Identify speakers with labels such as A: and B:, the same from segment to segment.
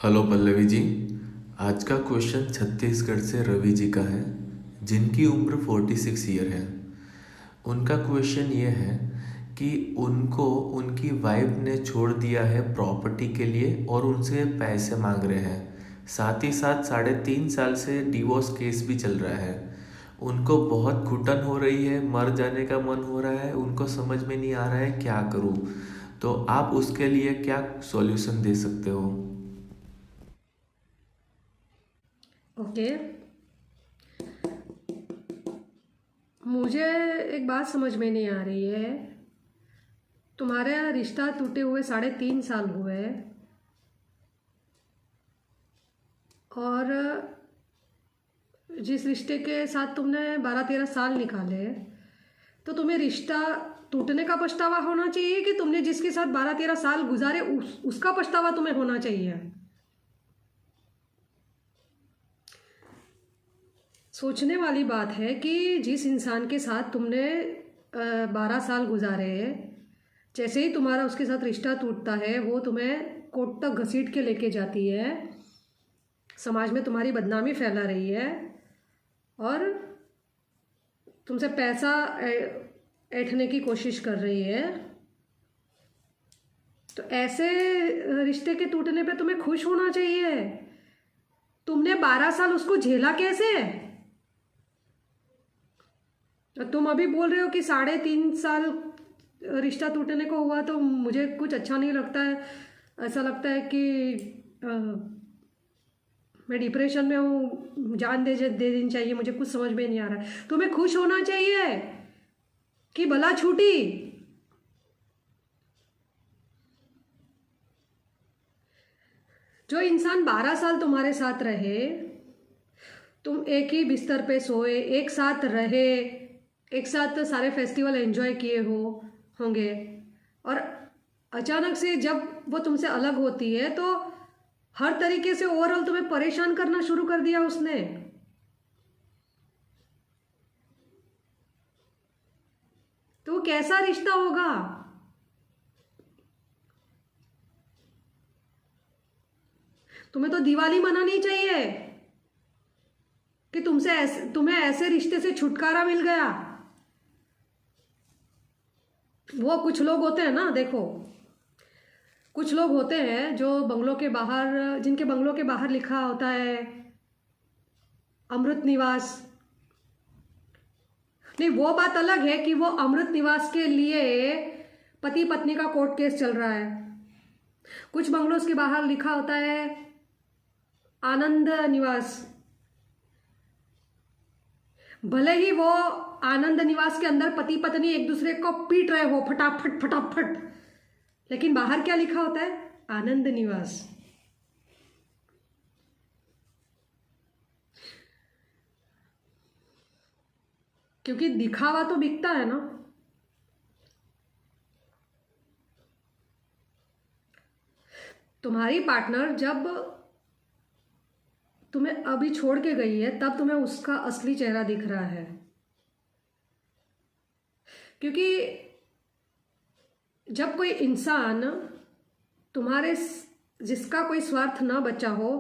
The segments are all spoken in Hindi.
A: हेलो पल्लवी जी। आज का क्वेश्चन छत्तीसगढ़ से रवि जी का है, जिनकी उम्र 46 ईयर है। उनका क्वेश्चन ये है कि उनको उनकी वाइफ ने छोड़ दिया है प्रॉपर्टी के लिए और उनसे पैसे मांग रहे हैं। साथ ही साथ 3.5 साल से डिवोर्स केस भी चल रहा है। उनको बहुत घुटन हो रही है, मर जाने का मन हो रहा है, उनको समझ में नहीं आ रहा है क्या करूं। तो आप उसके लिए क्या सॉल्यूशन दे सकते हो?
B: ओके। मुझे एक बात समझ में नहीं आ रही है। तुम्हारा रिश्ता टूटे हुए 3.5 साल हुए और जिस रिश्ते के साथ तुमने 12-13 साल निकाले, तो तुम्हें रिश्ता टूटने का पछतावा होना चाहिए कि तुमने जिसके साथ 12-13 साल गुजारे उसका पछतावा तुम्हें होना चाहिए। सोचने वाली बात है कि जिस इंसान के साथ तुमने 12 साल गुजारे, जैसे ही तुम्हारा उसके साथ रिश्ता टूटता है वो तुम्हें कोर्ट तक घसीट के लेके जाती है, समाज में तुम्हारी बदनामी फैला रही है और तुमसे पैसा ऐंठने की कोशिश कर रही है। तो ऐसे रिश्ते के टूटने पे तुम्हें खुश होना चाहिए। तुमने 12 साल उसको झेला कैसे? और तुम अभी बोल रहे हो कि 3.5 साल रिश्ता टूटने को हुआ तो मुझे कुछ अच्छा नहीं लगता है। ऐसा लगता है कि मैं डिप्रेशन में हूँ, जान दे देनी चाहिए। मुझे कुछ समझ में नहीं आ रहा है। तुम्हें खुश होना चाहिए कि भला छूटी। जो इंसान 12 साल तुम्हारे साथ रहे, तुम एक ही बिस्तर पे सोए, एक साथ रहे, एक साथ सारे फेस्टिवल एंजॉय किए होंगे, और अचानक से जब वो तुमसे अलग होती है तो हर तरीके से ओवरऑल तुम्हें परेशान करना शुरू कर दिया उसने। तो वो कैसा रिश्ता होगा? तुम्हें तो दिवाली मनानी चाहिए कि तुम्हें ऐसे रिश्ते से छुटकारा मिल गया। वो कुछ लोग होते हैं ना, देखो, कुछ लोग होते हैं जो बंगलों के बाहर, जिनके बंगलों के बाहर लिखा होता है अमृत निवास। नहीं, वो बात अलग है कि वो अमृत निवास के लिए पति पत्नी का कोर्ट केस चल रहा है। कुछ बंगलों के बाहर लिखा होता है आनंद निवास। भले ही वो आनंद निवास के अंदर पति पत्नी एक दूसरे को पीट रहे हो फटाफट फटाफट, लेकिन बाहर क्या लिखा होता है? आनंद निवास। क्योंकि दिखावा तो बिकता है ना। तुम्हारी पार्टनर जब तुम्हें अभी छोड़ के गई है तब तुम्हें उसका असली चेहरा दिख रहा है। क्योंकि जब कोई इंसान तुम्हारे, जिसका कोई स्वार्थ ना बचा हो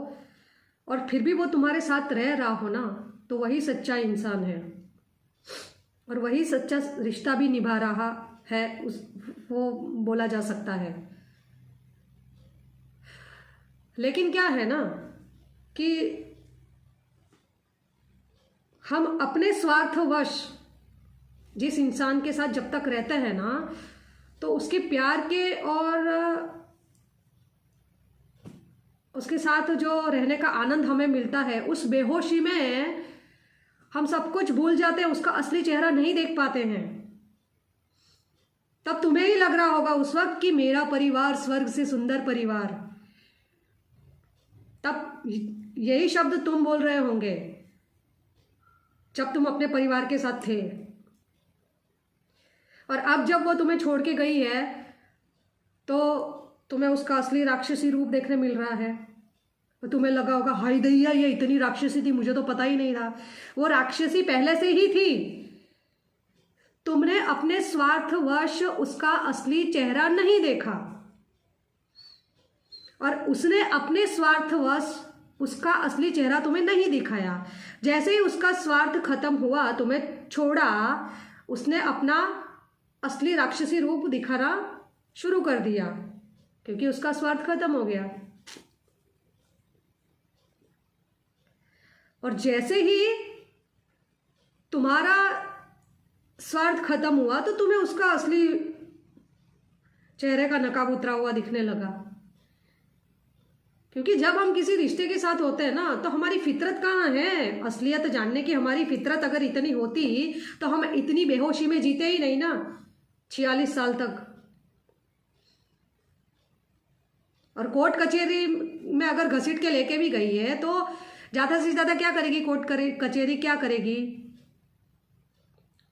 B: और फिर भी वो तुम्हारे साथ रह रहा हो ना, तो वही सच्चा इंसान है और वही सच्चा रिश्ता भी निभा रहा है, वो बोला जा सकता है। लेकिन क्या है ना कि हम अपने स्वार्थवश जिस इंसान के साथ जब तक रहते हैं ना, तो उसके प्यार के और उसके साथ जो रहने का आनंद हमें मिलता है, उस बेहोशी में हम सब कुछ भूल जाते हैं, उसका असली चेहरा नहीं देख पाते हैं। तब तुम्हें ही लग रहा होगा उस वक्त कि मेरा परिवार स्वर्ग से सुंदर परिवार। तब यही शब्द तुम बोल रहे होंगे जब तुम अपने परिवार के साथ थे। और अब जब वो तुम्हें छोड़ के गई है तो तुम्हें उसका असली राक्षसी रूप देखने मिल रहा है। तो तुम्हें लगा होगा हाय दैया, ये इतनी राक्षसी थी, मुझे तो पता ही नहीं था। वो राक्षसी पहले से ही थी। तुमने अपने स्वार्थवश उसका असली चेहरा नहीं देखा और उसने अपने स्वार्थवश उसका असली चेहरा तुम्हें नहीं दिखाया। जैसे ही उसका स्वार्थ खत्म हुआ, तुम्हें छोड़ा, उसने अपना असली राक्षसी रूप दिखाना शुरू कर दिया, क्योंकि उसका स्वार्थ खत्म हो गया। और जैसे ही तुम्हारा स्वार्थ खत्म हुआ तो तुम्हें उसका असली चेहरे का नकाब उतरा हुआ दिखने लगा। क्योंकि जब हम किसी रिश्ते के साथ होते हैं ना, तो हमारी फितरत कहाँ है असलियत जानने की। हमारी फितरत अगर इतनी होती तो हम इतनी बेहोशी में जीते ही नहीं ना 46 साल तक। और कोर्ट कचहरी में अगर घसीट के लेके भी गई है तो ज़्यादा से ज़्यादा क्या करेगी कोर्ट कचहरी, क्या करेगी?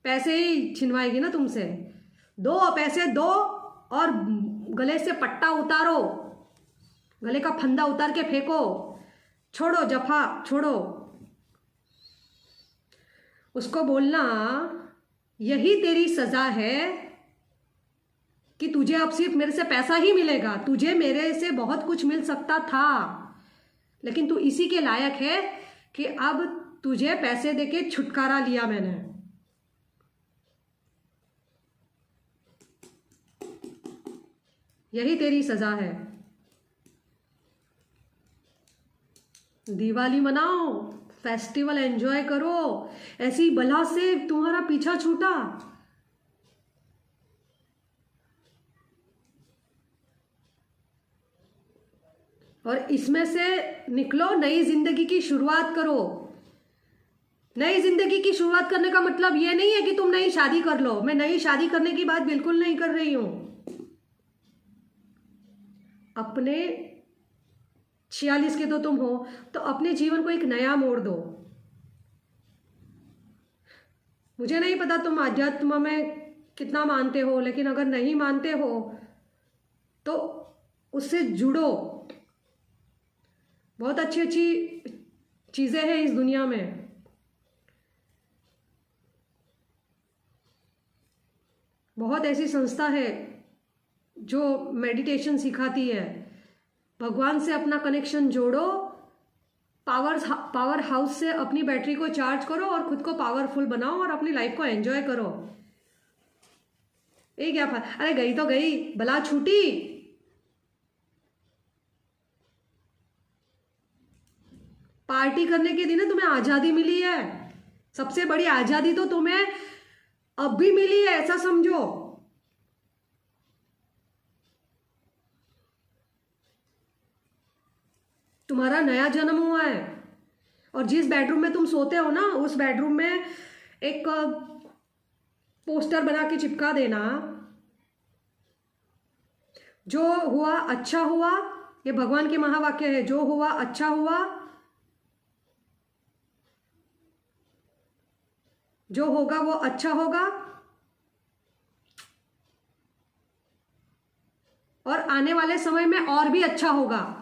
B: पैसे ही छिनवाएगी ना तुमसे। दो पैसे दो और गले से पट्टा उतारो, गले का फंदा उतार के फेंको, छोड़ो जफा, छोड़ो। उसको बोलना यही तेरी सजा है कि तुझे अब सिर्फ मेरे से पैसा ही मिलेगा। तुझे मेरे से बहुत कुछ मिल सकता था, लेकिन तू इसी के लायक है कि अब तुझे पैसे देके छुटकारा लिया मैंने। यही तेरी सजा है। दिवाली मनाओ, फेस्टिवल एंजॉय करो, ऐसी बला से तुम्हारा पीछा छूटा। और इसमें से निकलो, नई जिंदगी की शुरुआत करो। नई जिंदगी की शुरुआत करने का मतलब ये नहीं है कि तुम नई शादी कर लो। मैं नई शादी करने की बात बिल्कुल नहीं कर रही हूं। अपने 46 के तो तुम हो, तो अपने जीवन को एक नया मोड़ दो। मुझे नहीं पता तुम आध्यात्म में कितना मानते हो, लेकिन अगर नहीं मानते हो तो उससे जुड़ो। बहुत अच्छी अच्छी चीजें हैं इस दुनिया में। बहुत ऐसी संस्था है जो मेडिटेशन सिखाती है। भगवान से अपना कनेक्शन जोड़ो, पावर हाउस से अपनी बैटरी को चार्ज करो और खुद को पावरफुल बनाओ और अपनी लाइफ को एंजॉय करो। ये क्या अरे गई तो गई, भला छूटी। पार्टी करने के दिन तुम्हें आजादी मिली है। सबसे बड़ी आजादी तो तुम्हें अब भी मिली है, ऐसा समझो। तुम्हारा नया जन्म हुआ है। और जिस बेडरूम में तुम सोते हो ना, उस बेडरूम में एक पोस्टर बना के चिपका देना, जो हुआ अच्छा हुआ। ये भगवान के महावाक्य है, जो हुआ अच्छा हुआ, जो होगा वो अच्छा होगा, और आने वाले समय में और भी अच्छा होगा।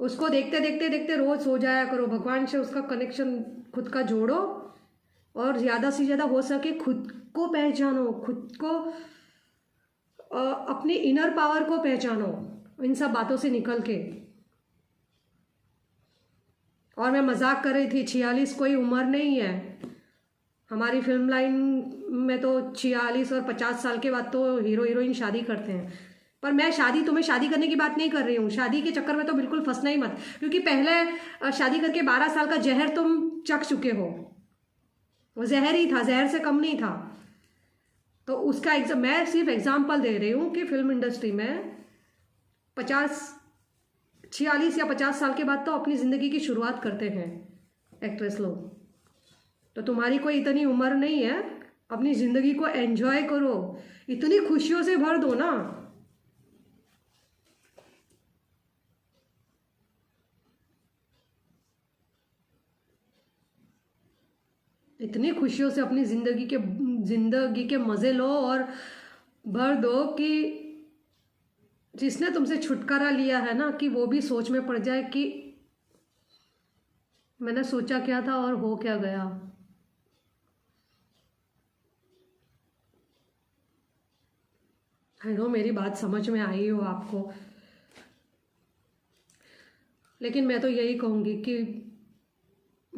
B: उसको देखते देखते देखते रोज सो जाया करो। भगवान से उसका कनेक्शन खुद का जोड़ो और ज़्यादा से ज़्यादा हो सके खुद को पहचानो, खुद को अपनी इनर पावर को पहचानो इन सब बातों से निकल के। और मैं मजाक कर रही थी, 46 कोई उम्र नहीं है। हमारी फिल्म लाइन में तो 46 और 50 साल के बाद तो हीरो हीरोइन शादी करते हैं। पर मैं तुम्हें शादी करने की बात नहीं कर रही हूँ। शादी के चक्कर में तो बिल्कुल फंसना ही मत, क्योंकि पहले शादी करके 12 साल का जहर तुम चख चुके हो। वो जहर ही था, जहर से कम नहीं था। तो उसका मैं सिर्फ एग्जाम्पल दे रही हूँ कि फिल्म इंडस्ट्री में 46 या 50 साल के बाद तो अपनी ज़िंदगी की शुरुआत करते हैं एक्ट्रेस लोग। तो तुम्हारी कोई इतनी उम्र नहीं है, अपनी ज़िंदगी को एंजॉय करो, इतनी खुशियों से भर दो ना। इतनी खुशियों से अपनी जिंदगी के मज़े लो और भर दो कि जिसने तुमसे छुटकारा लिया है ना, कि वो भी सोच में पड़ जाए कि मैंने सोचा क्या था और हो क्या गया। आई नो मेरी बात समझ में आई हो आपको। लेकिन मैं तो यही कहूँगी कि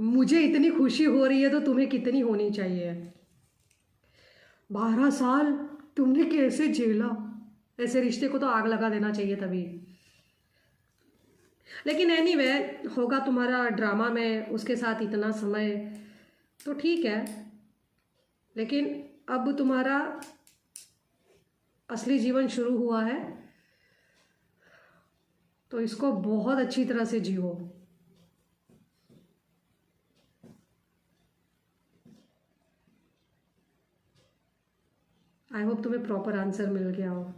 B: मुझे इतनी खुशी हो रही है तो तुम्हें कितनी होनी चाहिए। 12 साल तुमने कैसे झेला? ऐसे रिश्ते को तो आग लगा देना चाहिए तभी। लेकिन एनीवे, होगा तुम्हारा ड्रामा में उसके साथ इतना समय, तो ठीक है। लेकिन अब तुम्हारा असली जीवन शुरू हुआ है, तो इसको बहुत अच्छी तरह से जियो। आई होप तुम्हें प्रॉपर आंसर मिल गया हो।